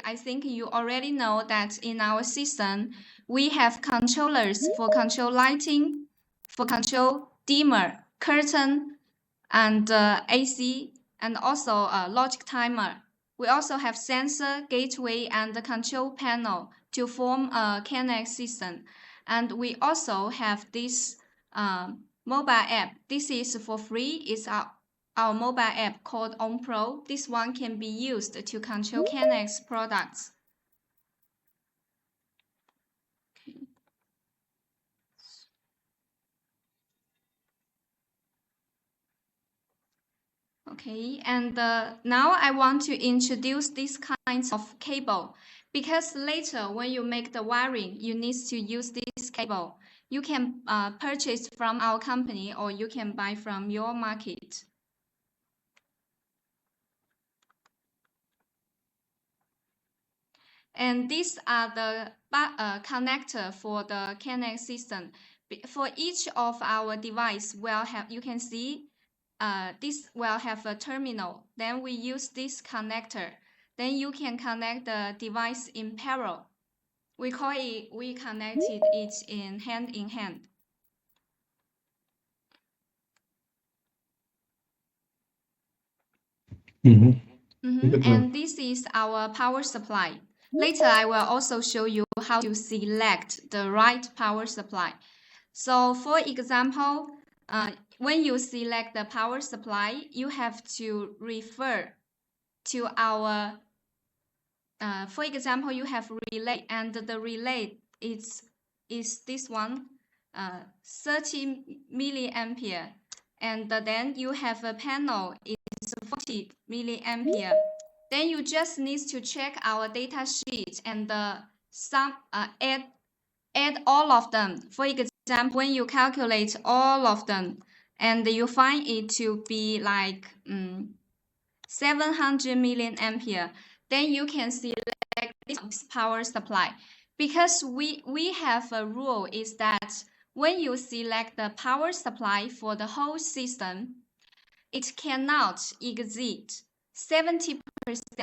I think you already know that in our system, we have controllers for control lighting, for control dimmer, curtain, and AC, and also a logic timer. We also have sensor, gateway, and the control panel to form a KNX system. And we also have this mobile app. This is for free. It's our mobile app called OnPro. This one can be used to control KNX products. Okay, and now I want to introduce these kinds of cable because later when you make the wiring, you need to use this cable. You can purchase from our company or you can buy from your market. And these are the connector for the KNX system. For each of our device will have, you can see this will have a terminal. Then we use this connector. Then you can connect the device in parallel. We connected it in hand. And this is our power supply. Later, I will also show you how to select the right power supply. So for example, when you select the power supply, you have to refer to our, for example, you have relay, and the relay is this one, 30 milliampere. And then you have a panel, it's 40 milliampere. Then you just need to check our data sheet and add all of them. For example, when you calculate all of them and you find it to be like 700 milliampere, then you can select this power supply. Because we have a rule is that when you select the power supply for the whole system, it cannot exceed 70%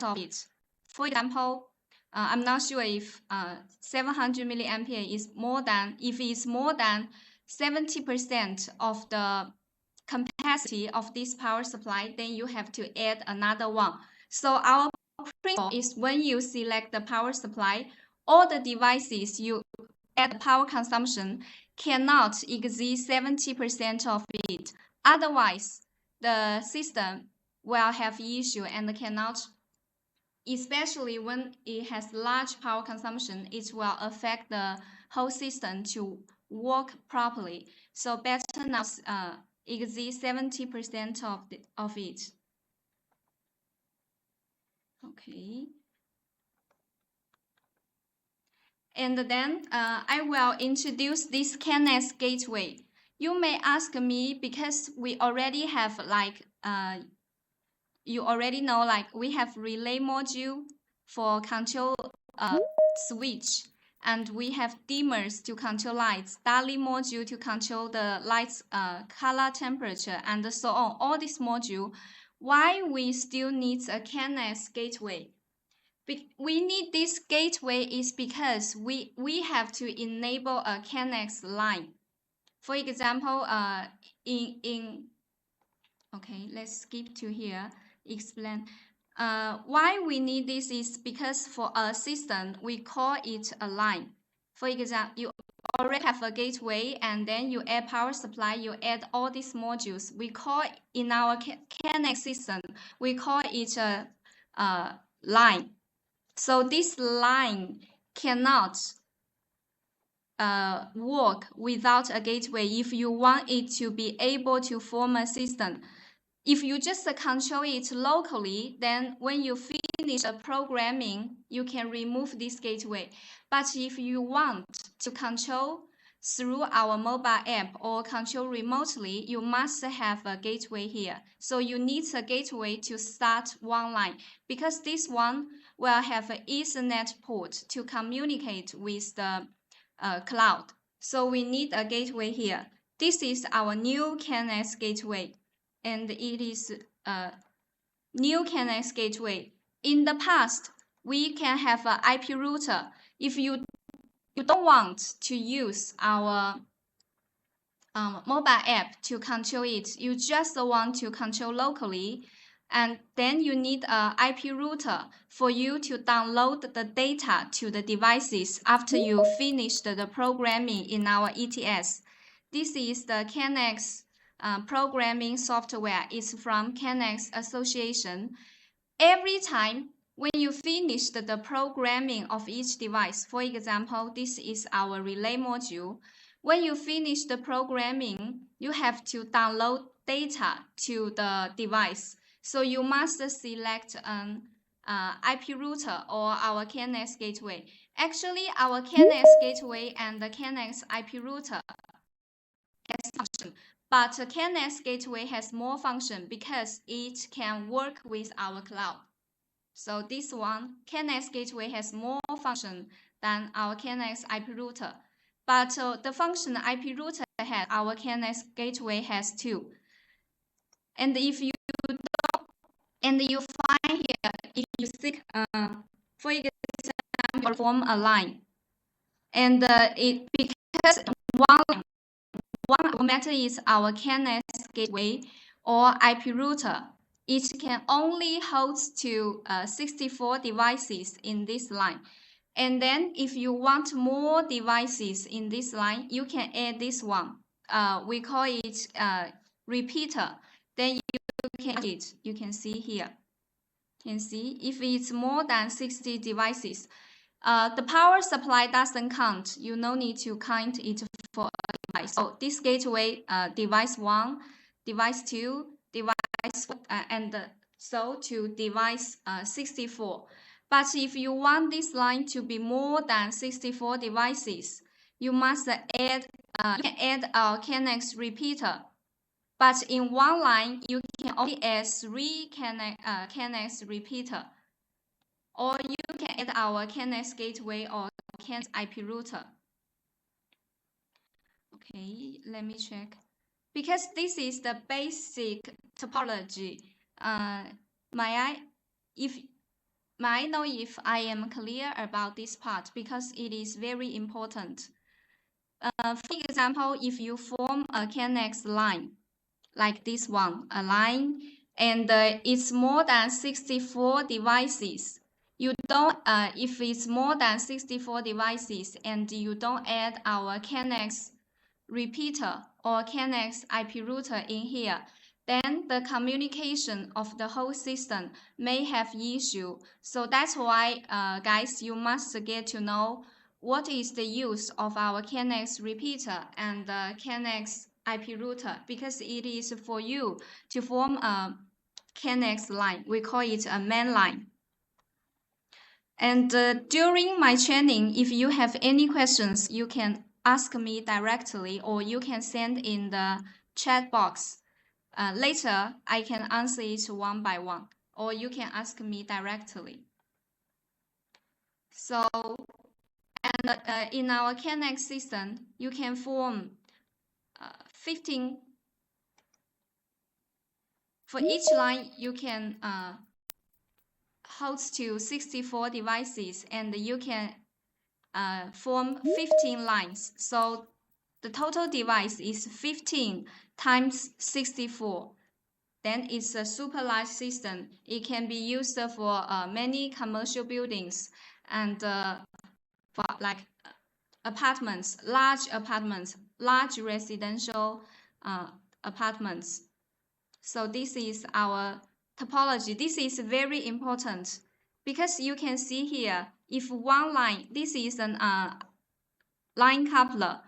of it. For example, I'm not sure if 700 milliampere is more than, if it's more than 70% of the capacity of this power supply, then you have to add another one. So our principle is when you select the power supply, all the devices you add power consumption cannot exceed 70% of it. Otherwise, the system will have issue and cannot, especially when it has large power consumption, it will affect the whole system to work properly. So better not exceed 70% of it. Okay. And then I will introduce this KNX gateway. You may ask me because we already have like, you already know, like we have relay module for control switch, and we have dimmers to control lights, daily module to control the lights color, temperature, and so on. All this module. Why we still need a KNX gateway? We need this gateway is because we have to enable a KNX line. For example, okay, let's skip to here. Explain. Why we need this is because for a system, we call it a line. For example, you already have a gateway and then you add power supply, you add all these modules. We call, in our KNX system, we call it a line. So this line cannot work without a gateway if you want it to be able to form a system. If you just control it locally, then when you finish the programming, you can remove this gateway. But if you want to control through our mobile app or control remotely, you must have a gateway here. So you need a gateway to start one line, because this one will have an Ethernet port to communicate with the cloud. So we need a gateway here. This is our new KNX gateway. And it is a new KNX gateway. In the past, we can have an IP router. If you don't want to use our mobile app to control it, you just want to control locally, and then you need an IP router for you to download the data to the devices after you finish the programming in our ETS. This is the KNX programming software. It's from KNX Association. Every time when you finish the programming of each device, for example, this is our relay module. When you finish the programming, you have to download data to the device. So you must select an IP router or our KNX gateway. Actually, our KNX gateway and the KNX IP router has function, but the KNX gateway has more function because it can work with our cloud. So this one, KNX gateway has more function than our KNX IP router. But the function IP router has, our KNX gateway has too. And if you don't, and you find here, if you seek, for example, perform a line, and it because one matter is our KNX gateway or IP router. It can only host to 64 devices in this line. And then if you want more devices in this line, you can add this one. We call it repeater. Then you can add it. You can see here. You can see if it's more than 60 devices. The power supply doesn't count. You no need to count it for a device. So this gateway, device 1, device 2, device and so to device 64. But if you want this line to be more than 64 devices, you must add you can add our KNX repeater. But in one line, you can only add 3 KNX repeater. Or you can add our KNX gateway or KNX IP router. Okay, let me check. Because this is the basic topology. May I know if I am clear about this part, because it is very important. For example, if you form a KNX line, like this one, a line, and it's more than 64 devices, you don't, if it's more than 64 devices and you don't add our KNX repeater or KNX IP router in here, then the communication of the whole system may have issue. So that's why, guys, you must get to know what is the use of our KNX repeater and the KNX IP router, because it is for you to form a KNX line. We call it a main line. And during my training, if you have any questions, you can ask me directly, or you can send in the chat box. Later, I can answer it one by one, or you can ask me directly. So, and in our KNX system, you can form 15. For each line, you can host to 64 devices, and you can form 15 lines. So the total device is 15 times 64. Then it's a super large system. It can be used for many commercial buildings and for like apartments, large residential apartments. So this is our topology. This is very important because you can see here, if one line, this is an line coupler,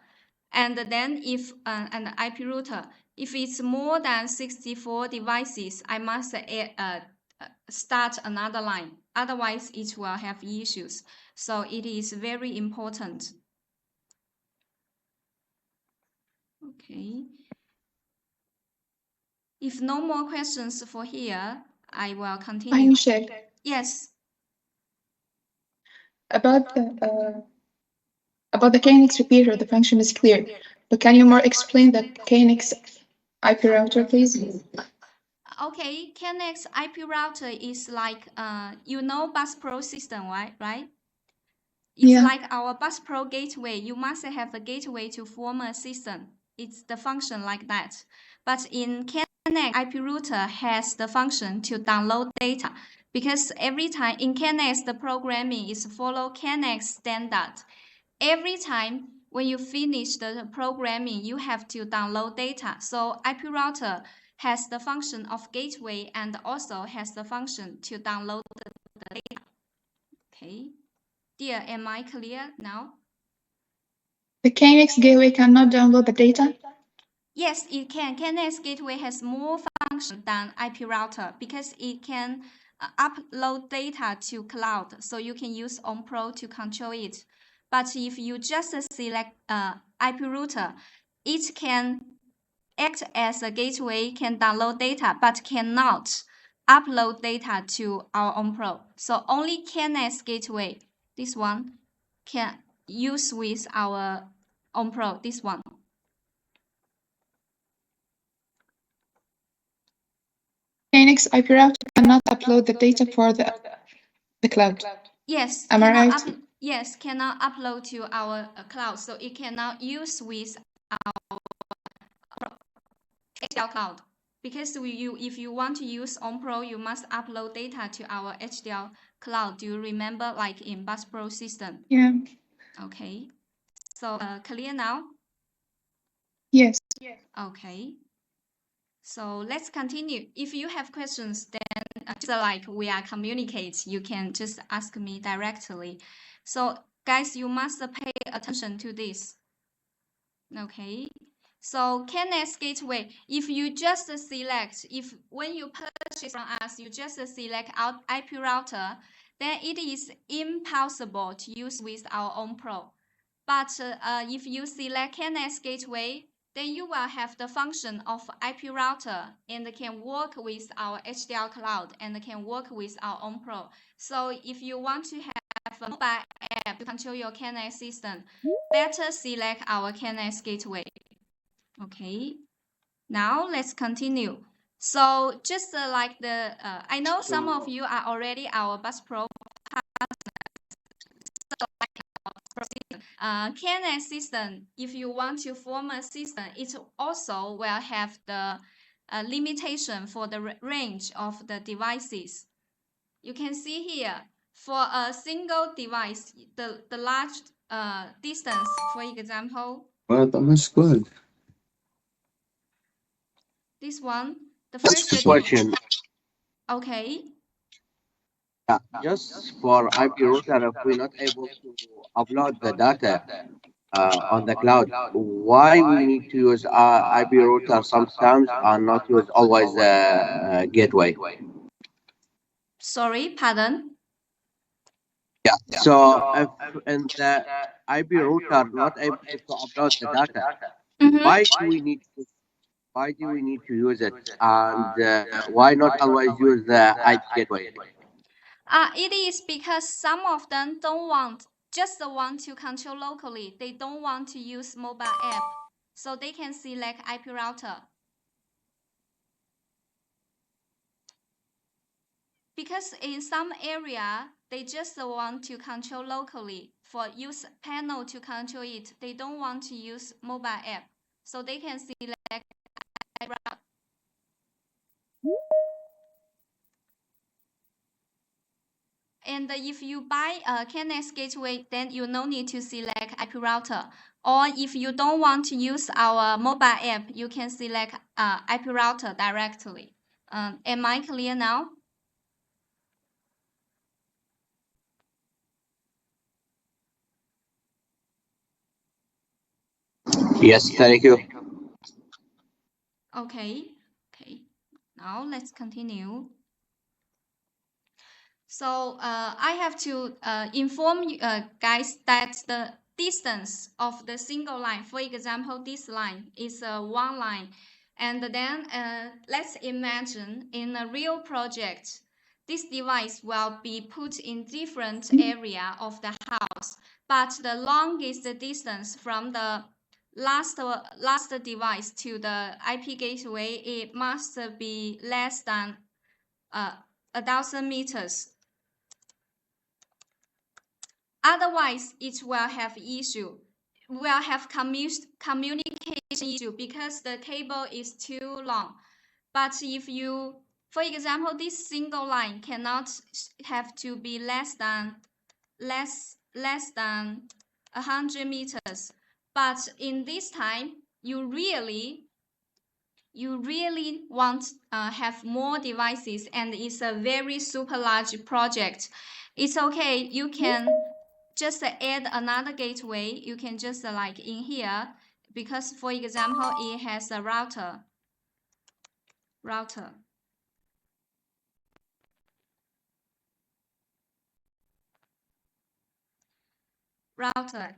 and then if an IP router, if it's more than 64 devices, I must start another line. Otherwise, it will have issues. So it is very important. Okay. If no more questions for here, I will continue. Hi, Michelle. Yes. About the KNX repeater, the function is clear. But can you more explain that KNX IP router, please? Okay, KNX IP router is like, you know Bus Pro system, right? It's Yeah. like our Bus Pro gateway. You must have a gateway to form a system. It's the function like that. But in KNX, IP router has the function to download data, because every time in KNX, the programming is follow KNX standard. Every time when you finish the programming, you have to download data. So IP router has the function of gateway and also has the function to download the data. Okay. Dear, am I clear now? The KNX gateway cannot download the data? Yes, it can. KNX gateway has more function than IP router because it can upload data to cloud, so you can use on-pro to control it. But if you just select IP router, it can act as a gateway, can download data, but cannot upload data to our on-pro. So only KNX gateway, this one, can use with our on-pro, this one. KNX IP router cannot upload the data for the cloud. Yes, Am I right? Yes, cannot upload to our cloud, so it cannot use with our HDL cloud. Because if you want to use on-pro, you must upload data to our HDL cloud. Do you remember, like in Bus Pro system? Yeah. Okay. So clear now? Yes. Okay. So let's continue. If you have questions, then just like we are communicate, you can just ask me directly. So guys, you must pay attention to this. Okay. So KNX gateway, if you just select, when you purchase from us, you just select out IP router, then it is impossible to use with our own pro. But if you select KNX gateway, then you will have the function of IP router and can work with our HDL cloud and can work with our own pro. So if you want to have a mobile app to control your KNX system, better select our KNX gateway. Okay. Now let's continue. So just like I know some of you are already our Bus Pro KNX system, if you want to form a system, it also will have the limitation for the range of the devices. You can see here, for a single device, the large distance, for example, this one, the first question. Okay. Yeah, just for IP router, if we're not able to upload the data on the cloud, why we need to use IP router sometimes and not use always the gateway? Sorry, pardon. Yeah. So if in the IP router not able to upload the data, why do we need to use it, and why not always use the IP gateway? It is because some of them just want to control locally. They don't want to use mobile app, so they can select IP router. Because in some area, they just want to control locally. For use panel to control it, they don't want to use mobile app, so they can select IP router. And if you buy a KNX gateway, then you no need to select IP router. Or if you don't want to use our mobile app, you can select IP router directly. Am I clear now? Yes, thank you. Okay. Now let's continue. So I have to inform you guys that the distance of the single line, for example, this line is one line. And then let's imagine in a real project, this device will be put in different area of the house. But the longest distance from the last device to the IP gateway, it must be less than 1,000 meters. Otherwise, it will have issue. Will have communication issue because the cable is too long. But if you, for example, this single line cannot have to be less than 100 meters. But in this time, you really want have more devices, and it's a very super large project. It's okay. You can just add another gateway. You can just like in here, because for example, it has a router.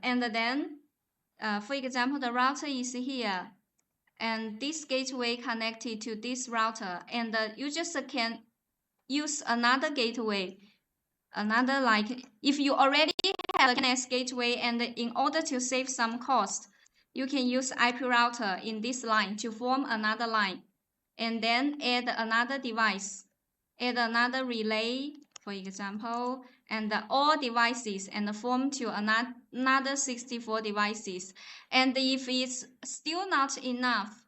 And then for example, the router is here, and this gateway connected to this router, and you just can use another gateway, another, like if you already have a KNX gateway, and in order to save some cost, you can use IP router in this line to form another line, and then add another device, add another relay, for example, and all devices, and form to another 64 devices. And if it's still not enough,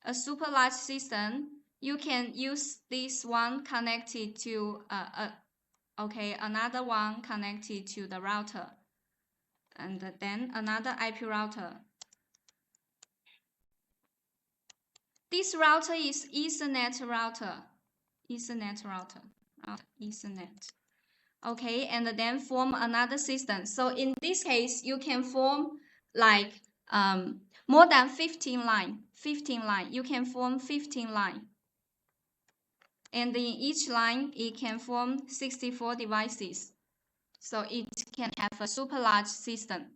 a super large system, you can use this one connected to another one connected to the router, and then another IP router. This router is Ethernet router. Okay, and then form another system. So in this case, you can form like more than 15 line. You can form 15 line. And in each line, it can form 64 devices. So it can have a super large system.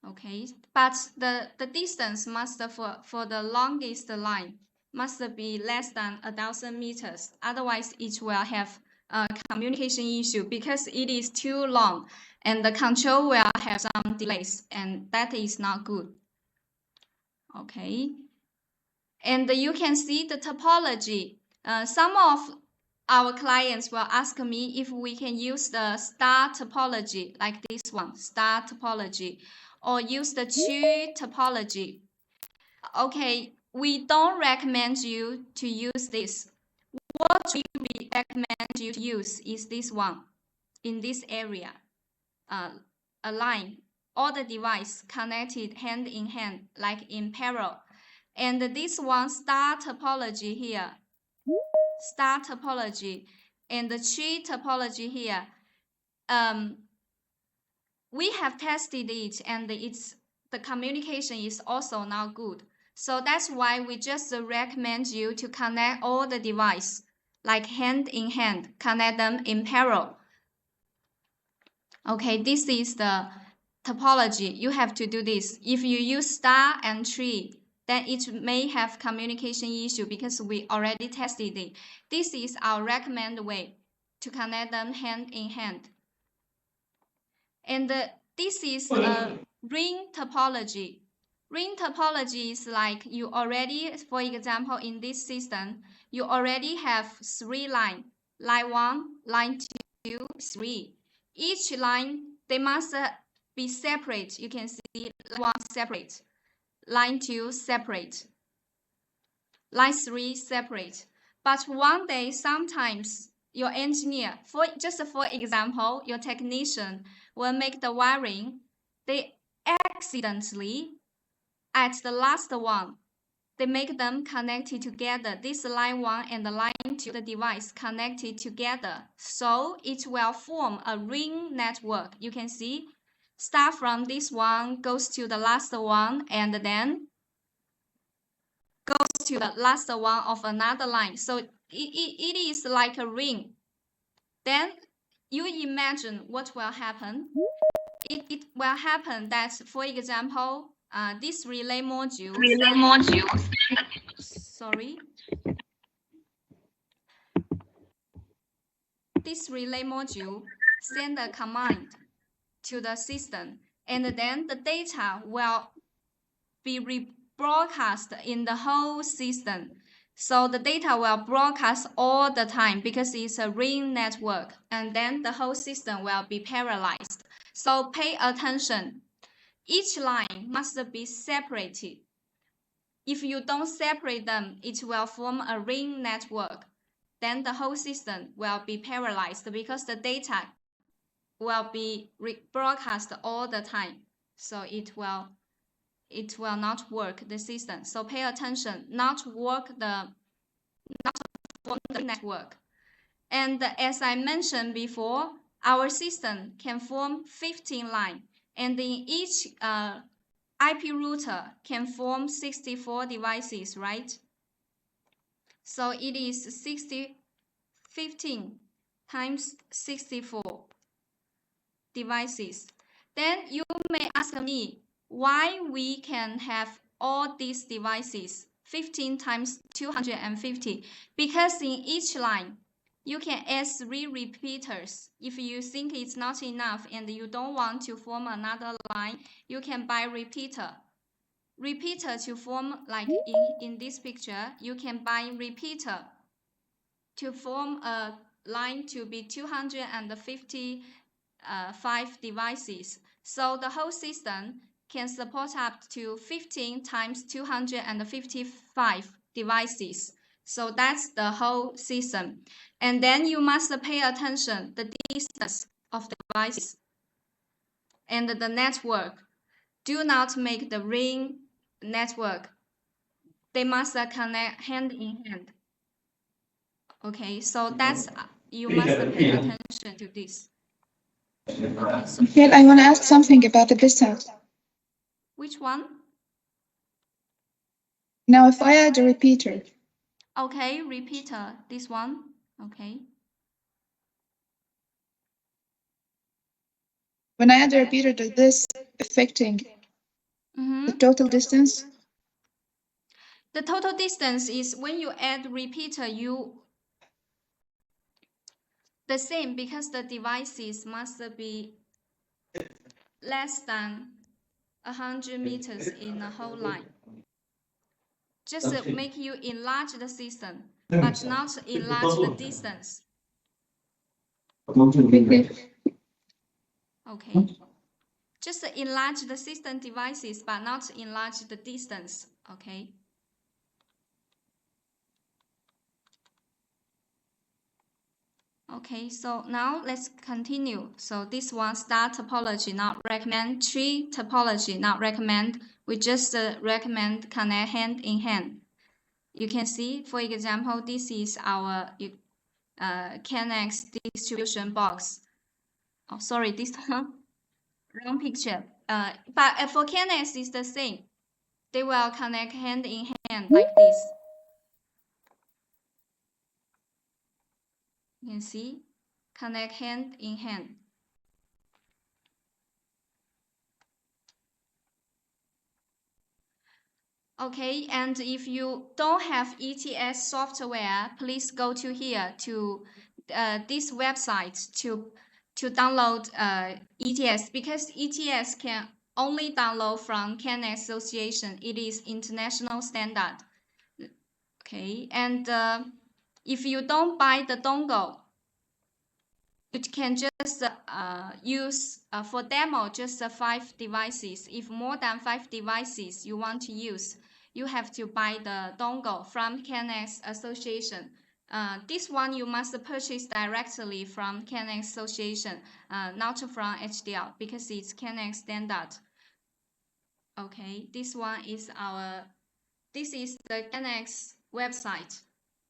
Okay, but the distance must for the longest line must be less than 1,000 meters. Otherwise, it will have a communication issue because it is too long, and the control will have some delays, and that is not good. Okay, and you can see the topology. Some of our clients will ask me if we can use the star topology, like this one, star topology, or use the tree topology. Okay, we don't recommend you to use this. What we recommend you to use is this one, in this area, a line, all the device connected hand in hand, like in parallel. And this one, star topology here, star topology, and the tree topology here, we have tested it, and the communication is also not good. So that's why we just recommend you to connect all the device, like hand in hand, connect them in parallel. Okay, this is the topology. You have to do this. If you use star and tree, then it may have communication issue because we already tested it. This is our recommended way to connect them hand in hand. And this is a ring topology. Ring topology is like you already, for example, in this system, you already have 3 lines. Line 1, line 2, 3. Each line, they must be separate. You can see line 1 separate, line 2 separate, line 3 separate. But one day, sometimes your engineer, for example, your technician will make the wiring, they accidentally, at the last one, they make them connected together. This line 1 and the line 2, the device connected together. So it will form a ring network. You can see, start from this one, goes to the last one, and then goes to the last one of another line. So it is like a ring. Then you imagine what will happen. It will happen that, for example, this relay module. This relay module send a command to the system, and then the data will be rebroadcast in the whole system. So the data will broadcast all the time because it's a ring network, and then the whole system will be parallelized. So pay attention. Each line must be separated. If you don't separate them, it will form a ring network. Then the whole system will be parallelized because the data will be broadcast all the time. So it will not work, the system. So pay attention, not form the network. And as I mentioned before, our system can form 15 lines, and in each IP router can form 64 devices, right? So it is 15 times 64 devices. Then you may ask me why we can have all these devices 15 times 250, because in each line you can add 3 repeaters. If you think it's not enough and you don't want to form another line, you can buy repeater to form, like in this picture, you can buy repeater to form a line to be 255 devices. So the whole system can support up to 15 times 255 devices. So that's the whole system. And then you must pay attention the distance of the devices and the network. Do not make the ring network. They must connect hand in hand. Okay, so that's you must pay attention to this. Okay, so Michael, I want to ask something about the distance. which one? Now, if I add a repeater, Okay, repeater, this one. Okay. when I add a repeater, does this affecting the total distance? The total distance is when you add repeater, the same, because the devices must be less than 100 meters in a whole line. Just make you enlarge the system, but not enlarge the distance. Okay. Just enlarge the system devices, but not enlarge the distance. Okay. Okay, so now let's continue. So this one, star topology, not recommend. Tree topology, not recommend. We just recommend connect hand in hand. You can see, for example, this is our KNX distribution box. Oh, sorry, this one, wrong picture. But for KNX, it's the same. They will connect hand in hand like this. You can see, connect hand in hand. Okay, and if you don't have ETS software, please go to here to this website to download ETS, because ETS can only download from KNX Association. It is international standard. Okay, and if you don't buy the dongle, you can just use for demo just 5 devices. If more than 5 devices you want to use, you have to buy the dongle from KNX Association. This one you must purchase directly from KNX Association, not from HDL, because it's KNX standard. Okay, this one is this is the KNX website.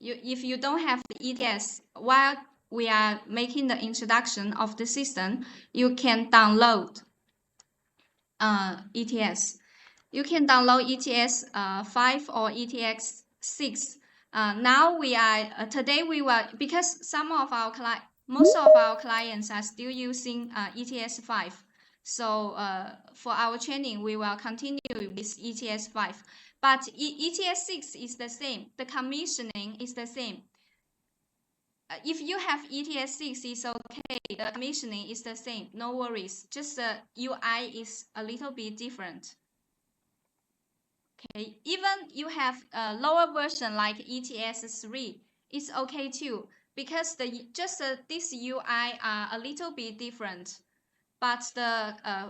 If you don't have the ETS, while we are making the introduction of the system, you can download ETS. You can download ETS 5 or ETS 6. Now we are today we will, because most of our clients are still using ETS 5. So for our training, we will continue with ETS 5. But ETS 6 is the same. The commissioning is the same. if you have ETS6, it's okay. The commissioning is the same. No worries. Just the UI is a little bit different. Okay. Even you have a lower version like ETS3, it's okay too, because this UI are a little bit different. But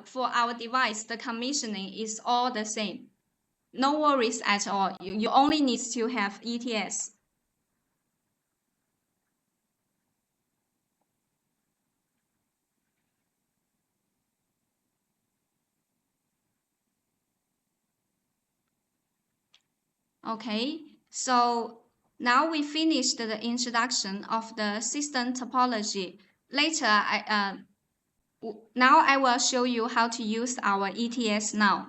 for our device, the commissioning is all the same. No worries at all. You only need to have ETS. Okay, so now we finished the introduction of the system topology. Later, now I will show you how to use our ETS now.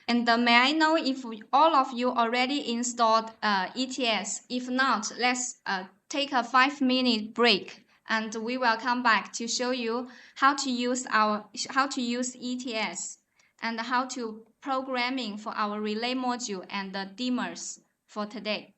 And may I know if all of you already installed ETS? If not, let's take a 5-minute break, and we will come back to show you how to use ETS and how to programming for our relay module and the dimmers for today.